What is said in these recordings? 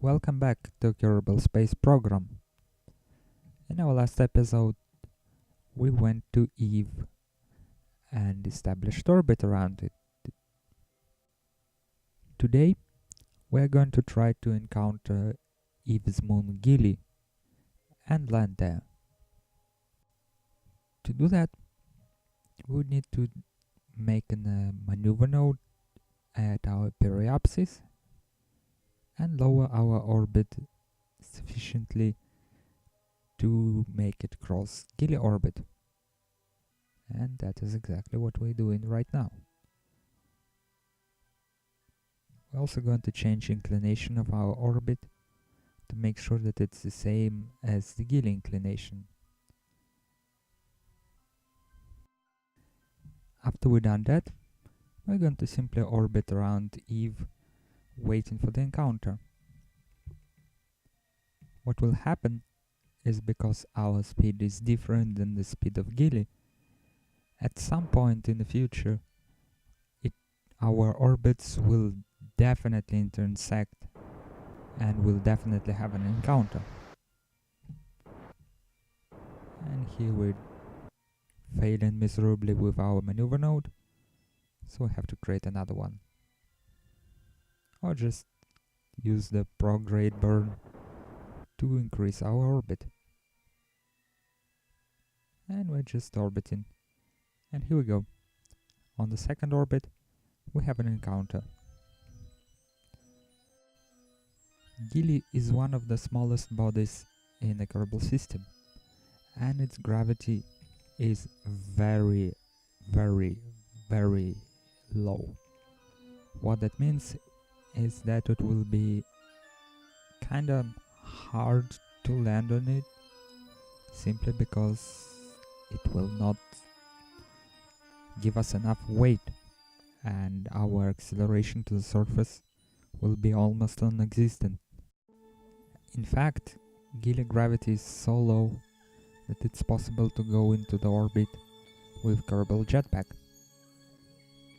Welcome back to Kerbal Space Program. In our last episode, we went to Eve and established orbit around it. Today, we're going to try to encounter Eve's moon Gilly and land there. To do that, we would need to make a maneuver node at our periapsis and lower our orbit sufficiently to make it cross Gilly orbit. And that is exactly what we're doing right now. We're also going to change inclination of our orbit to make sure that it's the same as the Gilly inclination. After we've done that, we're going to simply orbit around Eve, waiting for the encounter. What will happen is, because our speed is different than the speed of Gilly, at some point in the future, our orbits will definitely intersect and we'll definitely have an encounter. And here we're failing miserably with our maneuver node, so we have to create another one. Or just use the prograde burn to increase our orbit. And we're just orbiting. And here we go. On the second orbit, we have an encounter. Gilly is one of the smallest bodies in the Kerbal system, and its gravity is very, very, very low. What that means is that it will be kinda hard to land on it, simply because it will not give us enough weight, and our acceleration to the surface will be almost non-existent. In fact, Gilly gravity is so low that it's possible to go into the orbit with Kerbal jetpack.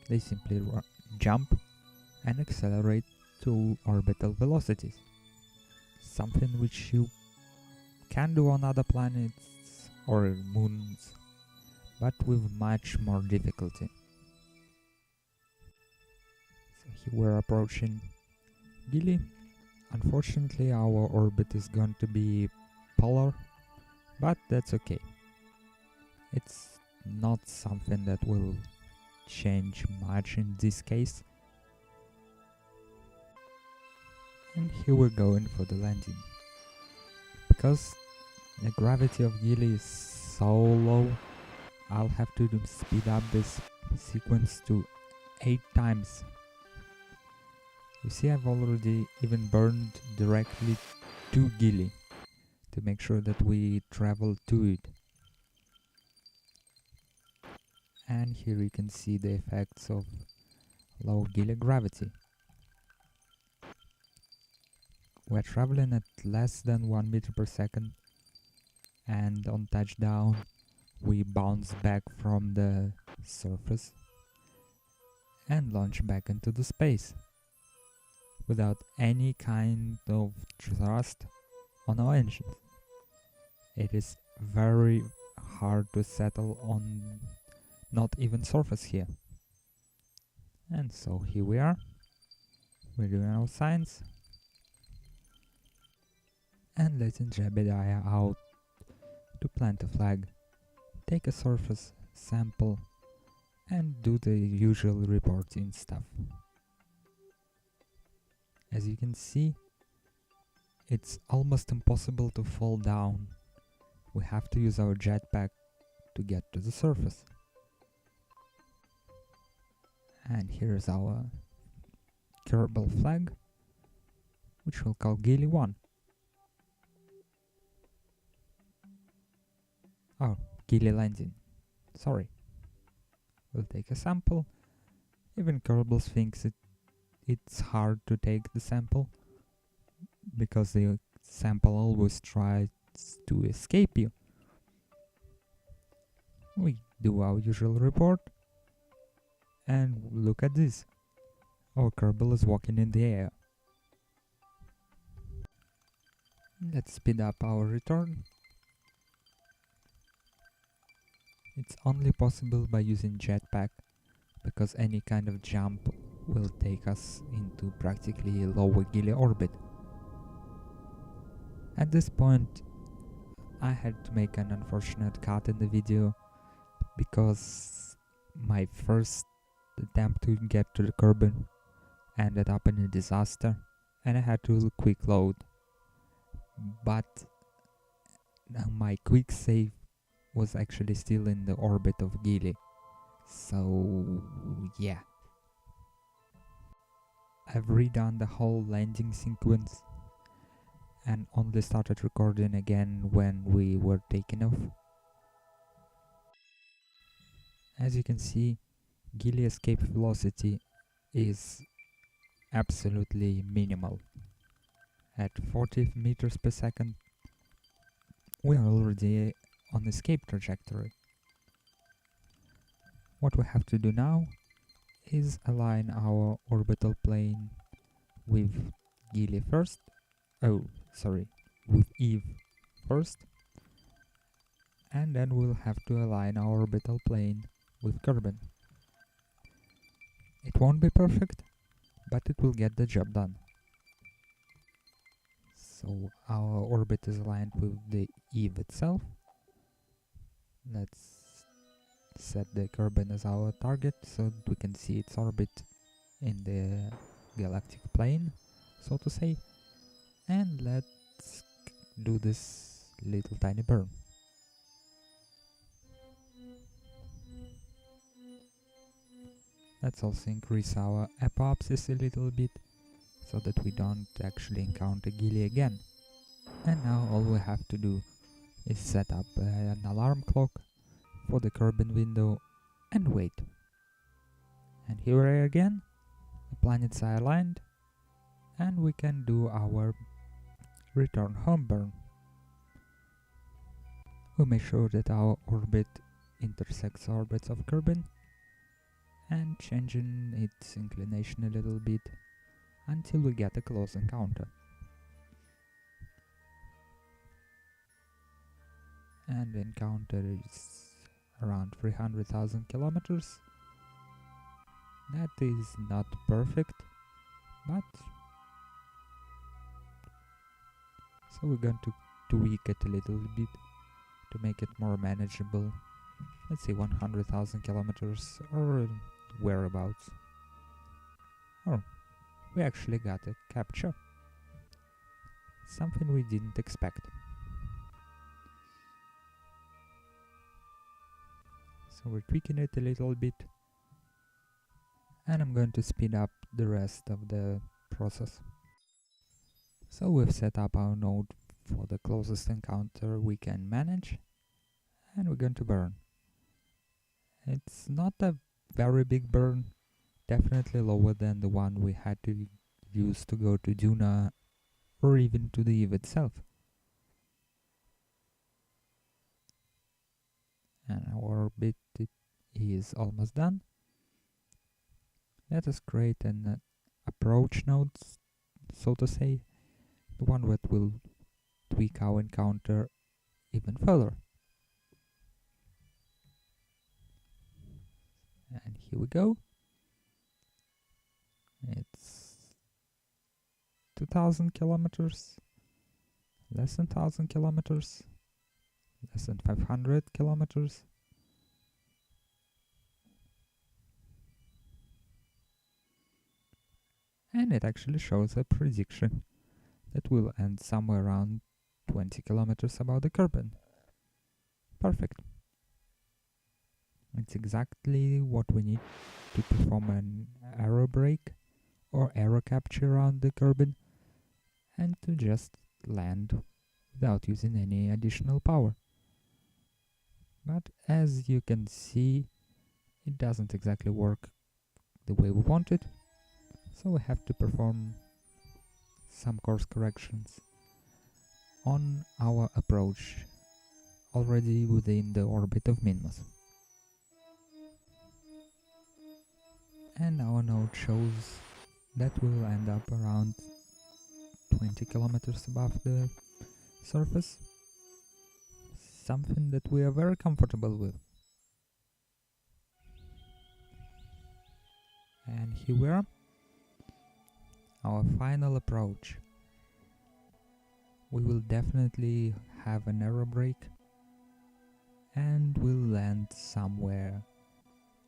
They simply jump and accelerate to orbital velocities, something which you can do on other planets or moons, but with much more difficulty. So here we're approaching Gilly. Unfortunately, our orbit is going to be polar, but that's okay. It's not something that will change much in this case. And here we're going for the landing. Because the gravity of Gilly is so low, I'll have to speed up this sequence to 8 times. You see, I've already even burned directly to Gilly to make sure that we travel to it. And here you can see the effects of low Gilly gravity. We're traveling at less than 1 meter per second, and on touchdown we bounce back from the surface and launch back into the space without any kind of thrust on our engines. It is very hard to settle on not even surface here. And so here we are. We're doing our signs and letting Jebediah out to plant a flag, take a surface sample, and do the usual reporting stuff. As you can see, it's almost impossible to fall down. We have to use our jetpack to get to the surface. And here's our Kerbal flag, which we'll call Gilly 1. Oh, Gilly landing. Sorry. We'll take a sample. Even Kerbal thinks it's hard to take the sample, because the sample always tries to escape you. We do our usual report, and look at this. Our Kerbal is walking in the air. Let's speed up our return. It's only possible by using jetpack, because any kind of jump will take us into practically lower Gilly orbit. At this point, I had to make an unfortunate cut in the video, because my first attempt to get to the Kerbal ended up in a disaster, and I had to quick load. But my quick save was actually still in the orbit of Gilly. So yeah. I've redone the whole landing sequence and only started recording again when we were taking off. As you can see, Gilly escape velocity is absolutely minimal. At 40 meters per second, we are already on escape trajectory. What we have to do now is align our orbital plane with Gilly first. With Eve first. And then we'll have to align our orbital plane with Kerbal. It won't be perfect, but it will get the job done. So our orbit is aligned with the Eve itself. Let's set the Kerbal as our target so that we can see its orbit in the galactic plane, so to say. And let's do this little tiny burn. Let's also increase our apoapsis a little bit, so that we don't actually encounter Gilly again. And now all we have to do is set up an alarm clock for the Kerbal window and wait. And here we are again, the planets are aligned, and we can do our return home burn. We make sure that our orbit intersects orbits of Kerbal, and changing its inclination a little bit until we get a close encounter. And the encounter is around 300,000 kilometers. That is not perfect, but so we're going to tweak it a little bit to make it more manageable. Let's say 100,000 kilometers or whereabouts. Oh, we actually got a capture. Something we didn't expect. So we're tweaking it a little bit, and I'm going to speed up the rest of the process. So we've set up our node for the closest encounter we can manage, and we're going to burn. It's not a very big burn, definitely lower than the one we had to use to go to Duna or even to the Eve itself. And our orbit is almost done. Let us create an approach node, so to say, the one that will tweak our encounter even further. And here we go. It's 2000 kilometers, less than 1000 kilometers, less than 500 kilometers. And it actually shows a prediction that will end somewhere around 20 kilometers above the Kerbal. Perfect. It's exactly what we need to perform an aero brake or aero capture around the Kerbal, and to just land without using any additional power. But as you can see, it doesn't exactly work the way we want it, so we have to perform some course corrections on our approach already within the orbit of Minmus. And our node shows that we'll end up around 20 kilometers above the surface, something that we are very comfortable with. And here we are, our final approach. We will definitely have an aero break and we'll land somewhere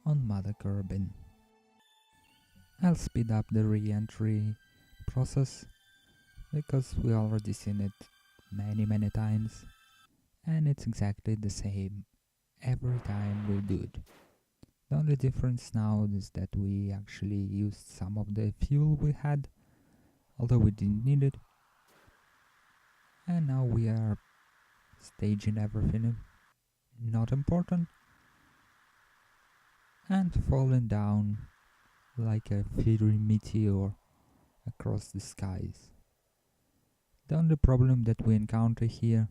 on Mother Kerbin. I'll speed up the re-entry process because we already seen it many times and it's exactly the same every time we do it. The only difference now is that we actually used some of the fuel we had, although we didn't need it. And now we are staging everything not important and falling down like a fiery meteor across the skies. The only problem that we encounter here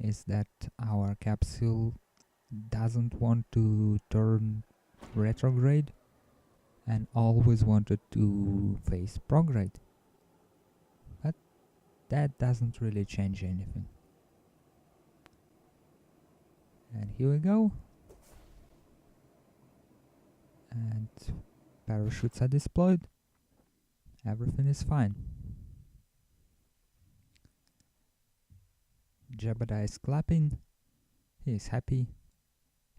is that our capsule doesn't want to turn retrograde and always wanted to face prograde. But that doesn't really change anything. And here we go. And parachutes are deployed. Everything is fine. Jebediah is clapping. He is happy.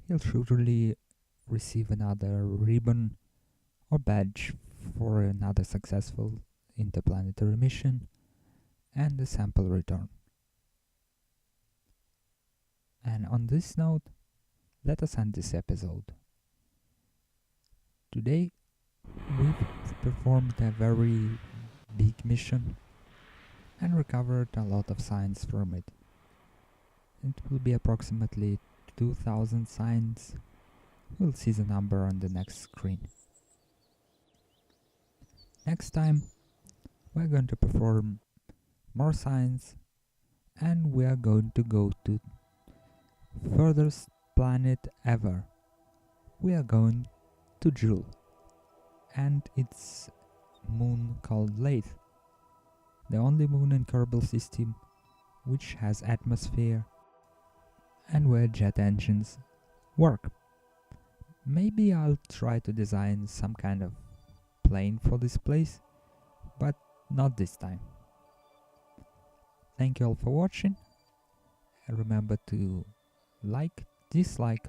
He'll surely receive another ribbon or badge for another successful interplanetary mission and the sample return. And on this note, let us end this episode. Today, we've performed a very big mission and recovered a lot of signs from it. It will be approximately 2000 signs. We'll see the number on the next screen. Next time, we're going to perform more signs and we are going to go to furthest planet ever. We are going to Gilly and its moon called Lathe, the only moon in Kerbal system which has atmosphere and where jet engines work. Maybe I'll try to design some kind of plane for this place, but not this time. Thank you all for watching, and remember to like, dislike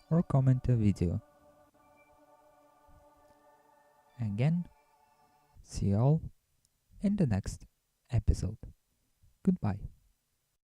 or comment a video. Again, see you all in the next episode. Goodbye.